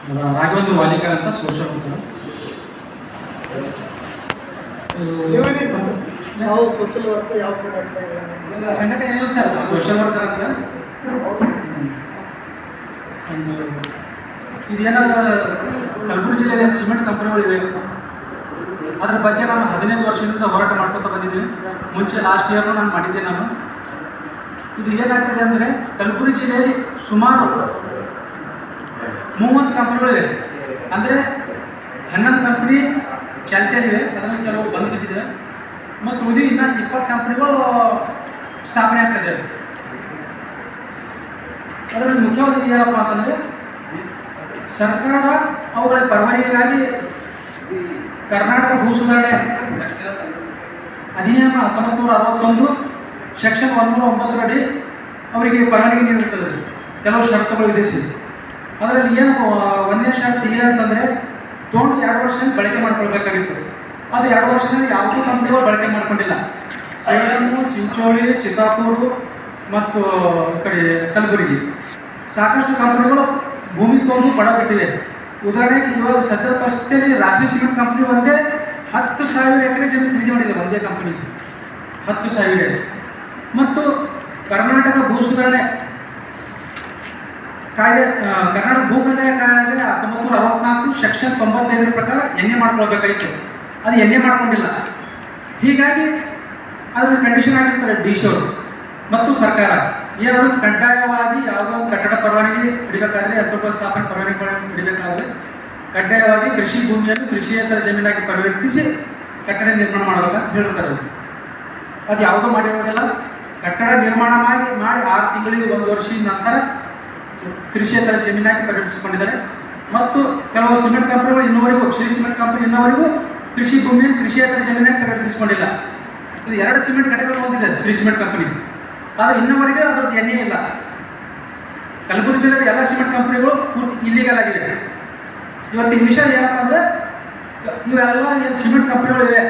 ರಾಘವೇಂದ್ರ ವಾಲಿಕರ್ ಅಂತ social worker. ನಾವು social work ಯಾವ ಸಂಘಟನೆ ಏನಿಲ್ಲ ಸರ್, ಸೋಷಿಯಲ್ ವರ್ಕರ್ ಅಂತ. ಇದೇನಾದ ಕಲಬುರಗಿ ಜಿಲ್ಲೆಯಲ್ಲಿ ಸಿಮೆಂಟ್ ಕಂಪನಿಗಳಿವೆ. ಅದ್ರ ಬಗ್ಗೆ ನಾನು 15 ವರ್ಷದಿಂದ ಹೋರಾಟ ಮಾಡ್ಕೊತಾ ಬಂದಿದ್ದೀನಿ. ಮುಂಚೆ ಲಾಸ್ಟ್ ಇಯರ್ನು ನಾನು ಮಾಡಿದ್ದೆ. ಇದು ಏನಾಗ್ತದೆ ಅಂದರೆ ಕಲಬುರಗಿ ಜಿಲ್ಲೆಯಲ್ಲಿ ಸುಮಾರು 30 ಕಂಪನಿಗಳಿವೆ. ಅಂದರೆ 11 ಕಂಪ್ನಿ ಚಾಲ್ತಿಯಲ್ಲಿವೆ, ಅದರಲ್ಲಿ ಕೆಲವು ಬಂದು ಬಿದ್ದಿದೆ ಮತ್ತು ಉಳಿದು ಇನ್ನು 20 ಕಂಪ್ನಿಗಳು ಸ್ಥಾಪನೆ ಆಗ್ತದೆ. ಅದರಲ್ಲಿ ಮುಖ್ಯವಾದ ಏನಪ್ಪ ಅಂತಂದರೆ ಸರ್ಕಾರ ಅವುಗಳ ಪರವಾನಗಿಗಾಗಿ ಕರ್ನಾಟಕ ಭೂ ಸುಧಾರಣೆ ಅಧಿನಿಯಮ 1961 ಸೆಕ್ಷನ್ 109 ಅಡಿ ಅವರಿಗೆ ಪರವಾನಗಿ ನೀಡುತ್ತದೆ, ಕೆಲವು ಷರತ್ತುಗಳು ವಿಧಿಸಿ. ಅದರಲ್ಲಿ ಏನು ಒಂದನೇ ಷರತ್ತು ಏನಂತಂದರೆ ತೊಗೊಂಡು 2 ವರ್ಷದಲ್ಲಿ ಬಳಕೆ ಮಾಡ್ಕೊಳ್ಬೇಕಾಗಿತ್ತು. ಅದು 2 ವರ್ಷದಲ್ಲಿ ಯಾವುದೂ ಕಂಪ್ನಿಗಳು ಬಳಕೆ ಮಾಡ್ಕೊಂಡಿಲ್ಲ. ಸೇಡಮ್ಮು, ಚಿಂಚೋಳಿ, ಚಿತ್ತಾಪುರ ಮತ್ತು ಈ ಕಡೆ ಕಲಬುರಗಿ ಸಾಕಷ್ಟು ಕಂಪ್ನಿಗಳು ಭೂಮಿ ತೊಗೊಂಡು ಬಡ ಬಿಟ್ಟಿವೆ. ಉದಾಹರಣೆಗೆ ಇವಾಗ ಸದ್ಯದ ಪರಿಸ್ಥಿತಿಯಲ್ಲಿ ರಾಷ್ಟ್ರೀಯ ಸಿಮೆಂಟ್ ಕಂಪ್ನಿ ಒಂದೇ 10,000 ಎಕರೆ ಜಮೀನು ಖರೀದಿ ಮಾಡಿದೆ, ಒಂದೇ ಕಂಪನಿ 10,000. ಮತ್ತು ಕರ್ನಾಟಕ ಭೂ ಸುಧಾರಣೆ ಕಾಯ್ದೆ, ಕರ್ನಾಟಕ ಭೂ ಕಂದಾಯ ಕಾಯ್ದೆ 1964 ಸೆಕ್ಷನ್ 95 ಪ್ರಕಾರ ಎನ್ಎ ಮಾಡ್ಕೊಳ್ಬೇಕಾಗಿತ್ತು. ಅದು ಎನ್ಎ ಮಾಡ್ಕೊಂಡಿಲ್ಲ. ಹೀಗಾಗಿ ಅದರ ಕಂಡೀಷನ್ ಆಗಿರ್ತಾರೆ ಡಿ ಸಿ ಅವರು ಮತ್ತು ಸರ್ಕಾರ ಏನಾದರೂ ಕಡ್ಡಾಯವಾಗಿ ಯಾವುದೋ ಒಂದು ಕಟ್ಟಡ ಪರವಾನಗಿ ಹಿಡಿಬೇಕಾದ್ರೆ ಯಂತ್ರೋಪಕರಣ ಸ್ಥಾಪನೆ ಪರವಾನಗಿ ಹಿಡಿಬೇಕಾದ್ರೆ ಕಡ್ಡಾಯವಾಗಿ ಕೃಷಿ ಭೂಮಿಯನ್ನು ಕೃಷಿಯೇತರ ಜಮೀನಾಗಿ ಪರಿವರ್ತಿಸಿ ಕಟ್ಟಡ ನಿರ್ಮಾಣ ಮಾಡಬೇಕಂತ ಹೇಳಿರ್ತಾರೆ. ಅದು ಯಾವುದೂ ಮಾಡಿರೋದಿಲ್ಲ. ಕಟ್ಟಡ ನಿರ್ಮಾಣ ಮಾಡಿ 6 ತಿಂಗಳಿಗೆ 1 ವರ್ಷದ ನಂತರ ಕೃಷಿಯೇತರ ಜಮೀನಾಗಿ ಪರಿವರ್ತಿಸಿಕೊಂಡಿದ್ದಾರೆ. ಮತ್ತು ಕೆಲವು ಸಿಮೆಂಟ್ ಕಂಪನಿಗಳು ಇನ್ನೂವರೆಗೂ, ಶ್ರೀ ಸಿಮೆಂಟ್ ಕಂಪನಿ ಇನ್ನೂವರೆಗೂ ಕೃಷಿ ಭೂಮಿಯನ್ನು ಕೃಷಿಯೇತರ ಜಮೀನಾಗಿ ಪರಿವರ್ತಿಸಿಕೊಂಡಿಲ್ಲ. ಇದು 2 ಸಿಮೆಂಟ್ ಘಟಕಗಳು ಹೊಂದಿದೆ ಶ್ರೀ ಸಿಮೆಂಟ್ ಕಂಪನಿ, ಆದರೆ ಇನ್ನೂವರೆಗೆ ಅದ್ರದ್ದು ಎಣ್ಣೆ ಇಲ್ಲ. ಕಲಬುರಗಿ ಜಿಲ್ಲೆಯಲ್ಲಿ ಎಲ್ಲ ಸಿಮೆಂಟ್ ಕಂಪನಿಗಳು ಪೂರ್ತಿ ಇಲ್ಲಿಗಲ್ ಆಗಿದೆ. ಇವತ್ತಿನ ವಿಷಯ ಏನಪ್ಪ ಅಂದರೆ ಇವೆಲ್ಲ ಏನು ಸಿಮೆಂಟ್ ಕಂಪನಿಗಳಿವೆ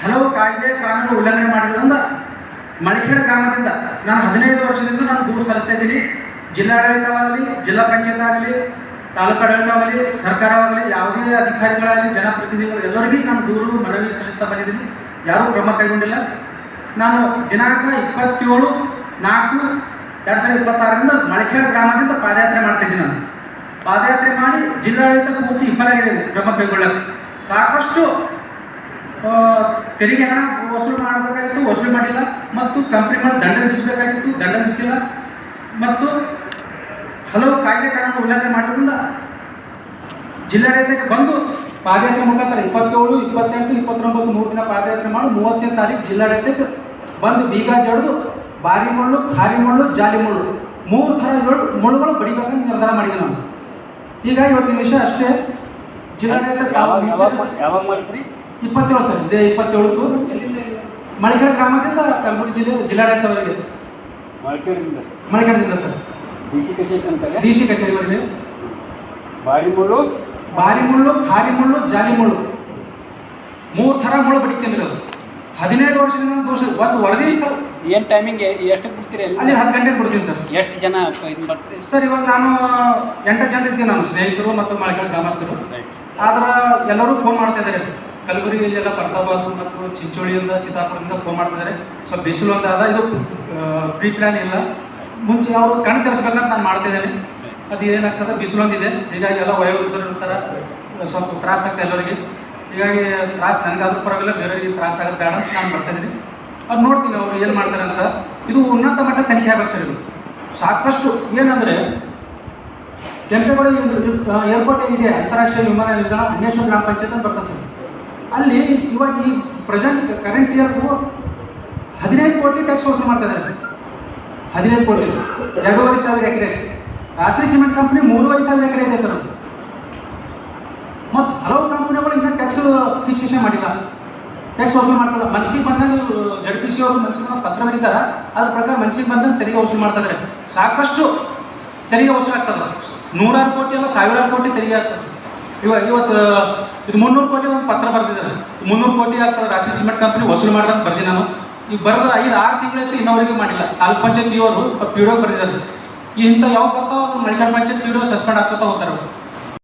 ಹಲವು ಕಾಯ್ದೆ ಕಾನೂನು ಉಲ್ಲಂಘನೆ ಮಾಡಿರೋದ್ರಿಂದ ಮಳಿಖೇಡ ಗ್ರಾಮದಿಂದ ನಾನು 15 ವರ್ಷದಿಂದ ನಾನು ದೂರು ಸಲ್ಲಿಸ್ತಾ ಇದ್ದೀನಿ. ಜಿಲ್ಲಾಡಳಿತವಾಗಲಿ, ಜಿಲ್ಲಾ ಪಂಚಾಯತ್ ಆಗಲಿ, ತಾಲೂಕು ಆಡಳಿತವಾಗಲಿ, ಸರ್ಕಾರವಾಗಲಿ, ಯಾವುದೇ ಅಧಿಕಾರಿಗಳಾಗಲಿ, ಜನಪ್ರತಿನಿಧಿಗಳು ಎಲ್ಲರಿಗೂ ನಾನು ದೂರು ಮನವಿ ಸಲ್ಲಿಸ್ತಾ ಬಂದಿದ್ದೀನಿ. ಯಾರೂ ಕ್ರಮ ಕೈಗೊಂಡಿಲ್ಲ. ನಾನು ದಿನಾಂಕ 27/4/2026 ಮಳಿಖೇಡ ಗ್ರಾಮದಿಂದ ಪಾದಯಾತ್ರೆ ಮಾಡ್ತಾಯಿದ್ದೀನಿ. ನಾನು ಪಾದಯಾತ್ರೆ ಮಾಡಿ ಜಿಲ್ಲಾಡಳಿತ ಪೂರ್ತಿ ವಿಫಲ ಆಗಿದೆ ಕ್ರಮ ಕೈಗೊಳ್ಳಕ್ಕೆ. ಸಾಕಷ್ಟು ತೆರಿಗೆ ಹಣ ವಸೂಲು ಮಾಡಬೇಕಾಗಿತ್ತು, ವಸೂಲು ಮಾಡಿಲ್ಲ. ಮತ್ತು ಕಂಪ್ನಿಗಳ ದಂಡ ವಿಧಿಸಬೇಕಾಗಿತ್ತು, ದಂಡ ವಿಧಿಸಿಲ್ಲ. ಮತ್ತು ಹಲವು ಕಾಯ್ದೆ ಕಾನೂನು ಉಲ್ಲಂಘನೆ ಮಾಡಿರೋದ್ರಿಂದ ಜಿಲ್ಲಾಡಳಿತಕ್ಕೆ ಬಂದು ಪಾದಯಾತ್ರೆ ಮುಖಾಂತರ 27, 28, 29 3 ದಿನ ಪಾದಯಾತ್ರೆ ಮಾಡಿ 30ನೇ ತಾರೀಕು ಜಿಲ್ಲಾಡಳಿತಕ್ಕೆ ಬಂದು ಬೀಗ ಜಡಿದು ಬಾರಿ ಮುಳ್ಳು, ಖಾರಿ ಮುಳ್ಳು, ಜಾಲಿ ಮುಳ್ಳು 3 ಥರ ಮುಳ್ಳುಗಳು ಬಡಿಬೇಕಂತ ನಿರ್ಧಾರ ಮಾಡಿದೆ ನಾನು. ಹೀಗಾಗಿ ಇವತ್ತಿನ ವಿಷಯ ಅಷ್ಟೇ. ಜಿಲ್ಲಾಡಳಿತ ಯಾವಾಗ ಮಾಡಿದ್ರಿ? 27 ಸರ್, ಇದೇ 27ಕ್ಕೂ ಮಳಿಖೇಡ ಗ್ರಾಮದಿಂದ ಕಲಬುರಗಿ ಜಿಲ್ಲೆ ಜಿಲ್ಲಾಡಳಿತವರೆಗೆ. ಮಳಿಖೇಡದಿಂದ ಸರ್ ಡಿ ಸಿ ಕಚೇರಿವರೆಗೆ. ಬಾರಿ ಮುಳ್ಳು, ಖಾರಿ ಮುಳ್ಳು, ಜಾಲಿ ಮುಳ್ಳು 3 ಥರ ಮುಳ್ಳು ಬಡಿಕೊಂಡಿರೋದು. 15 ವರ್ಷದಿಂದ ದೋಷ ಒಂದು ವರದಿ ಸರ್. ಏನು ಟೈಮಿಂಗ್ ಎಷ್ಟಕ್ಕೆ ಬಿಡ್ತೀರಿ? ಅಲ್ಲಿ 10 ಗಂಟೆಗೆ ಬಿಡ್ತೀನಿ ಸರ್. ಎಷ್ಟು ಜನ ಇದು ಬರ್ತೀರಿ ಸರ್? ಇವಾಗ ನಾನು 8 ಜನ ಇರ್ತೀನಿ, ನಮ್ಮ ಸ್ನೇಹಿತರು ಮತ್ತು ಮಳಿಖೇಡ ಗ್ರಾಮಸ್ಥರು. ಆದ್ರೆ ಎಲ್ಲರೂ ಫೋನ್ ಮಾಡ್ತಾ ಇದ್ದಾರೆ. ಕಲಬುರಗಿಯಲ್ಲಿ ಎಲ್ಲ ಬರ್ತಾಬಾದು ಮತ್ತು ಚಿಂಚೋಳಿಯಿಂದ, ಚಿತ್ತಾಪುರದಿಂದ ಫೋನ್ ಮಾಡ್ತಿದ್ದಾರೆ. ಸ್ವಲ್ಪ ಬಿಸಿಲು ಅಂತ ಅದ, ಇದು ಫ್ರೀ ಪ್ಲ್ಯಾನ್ ಇಲ್ಲ. ಮುಂಚೆ ಅವರು ಕಣ್ಣು ತರಿಸ್ಬೇಕಂತ ನಾನು ಮಾಡ್ತಿದ್ದೇನೆ. ಅದು ಏನಾಗ್ತದೆ, ಬಿಸಿಲು ಒಂದಿದೆ. ಹೀಗಾಗಿ ಎಲ್ಲ ವಯೋವೃದ್ಧರು ಇರ್ತಾರೆ, ಸ್ವಲ್ಪ ತ್ರಾಸ ಆಗ್ತದೆ ಎಲ್ಲರಿಗೆ. ಹೀಗಾಗಿ ತ್ರಾಸ ನನಗಾದ್ರೂ ಪರವಾಗಿಲ್ಲ, ಬೇರೆಯವರಿಗೆ ತ್ರಾಸ ಆಗೋದು ಬೇಡ ಅಂತ ನಾನು ಬರ್ತಾಯಿದ್ದೀನಿ. ಅದು ನೋಡ್ತೀನಿ ಅವರು ಏನು ಮಾಡ್ತಾರೆ ಅಂತ. ಇದು ಉನ್ನತ ಮಟ್ಟ ತನಿಖೆ ಆಗ್ಬೇಕು ಸರ್. ಇದು ಸಾಕಷ್ಟು ಏನಂದರೆ ಕೆಂಪೇಗೌಡ ಏರ್ಪೋರ್ಟ್ ಇದೆ, ಅಂತಾರಾಷ್ಟ್ರೀಯ ವಿಮಾನ ನಿಲ್ದಾಣ, ಅನ್ವೇಷಣ ಗ್ರಾಮ ಪಂಚಾಯತ್ ಅಂತ ಬರ್ತದೆ ಸರ್. ಅಲ್ಲಿ ಇವಾಗ ಈ ಪ್ರೆಸೆಂಟ್ ಕರೆಂಟ್ ಇಯರ್ಗೂ 15 ಕೋಟಿ ಟ್ಯಾಕ್ಸ್ ವಸೂಲು ಮಾಡ್ತಾ ಇದ್ದಾರೆ. 15 ಕೋಟಿ 2,500 ಎಕರೆ. ರಾಷ್ಟ್ರೀಯ ಸಿಮೆಂಟ್ ಕಂಪ್ನಿ 3,500 ಎಕರೆ ಇದೆ ಸರ್. ಮತ್ತು ಹಲವು ಕಂಪ್ನಿಗಳು ಇನ್ನೂ ಟ್ಯಾಕ್ಸ್ ಫಿಕ್ಸೇಷನ್ ಮಾಡಿಲ್ಲ, ಟ್ಯಾಕ್ಸ್ ವಸೂಲು ಮಾಡ್ತಾರೆ. ಮನಸ್ಸಿಗೆ ಬಂದಾಗ ZPC ಅವರು ಮನಸ್ಸಿಗೆ ಬಂದಾಗ ಪತ್ರ ಬರೀತಾರೆ, ಅದ್ರ ಪ್ರಕಾರ ಮನಸ್ಸಿಗೆ ಬಂದಾಗ ತೆರಿಗೆ ವಸೂಲು ಮಾಡ್ತಾರೆ. ಸಾಕಷ್ಟು ತೆರಿಗೆ ವಸೂಲು ಆಗ್ತದೆ. 100 ಕೋಟಿ ಅಲ್ಲ, 1000 ಕೋಟಿ ತೆರಿಗೆ ಆಗ್ತದೆ. ಇವತ್ತು ಇದು 300 ಕೋಟಿ ಒಂದು ಪತ್ರ ಬರ್ತಿದ್ದಾರೆ. 300 ಕೋಟಿ ಆಗ್ತದೆ ರಾಷ್ಟ್ರೀಯ ಸಿಮೆಂಟ್ ಕಂಪ್ನಿ ವಸೂಲು ಮಾಡ್ದಂತ ಬರ್ತೀನಿ ನಾನು. ಈಗ ಬರೋದು 5-6 ತಿಂಗಳಾಯ್ತು, ಇನ್ನವರೆಗೂ ಮಾಡಿಲ್ಲ. ತಾಲೂಕು ಪಂಚಾಯತ್ ಇವರು PDO ಬರೆದಿದ್ದಾರೆ. ಇಂಥ ಯಾವ ಬರ್ತಾವ ಮಳಿಖೇಡ ಪಂಚಾಯತ್ PDO ಸಸ್ಪೆಂಡ್ ಆಗ್ತಾ ಹೋಗ್ತಾರೆ.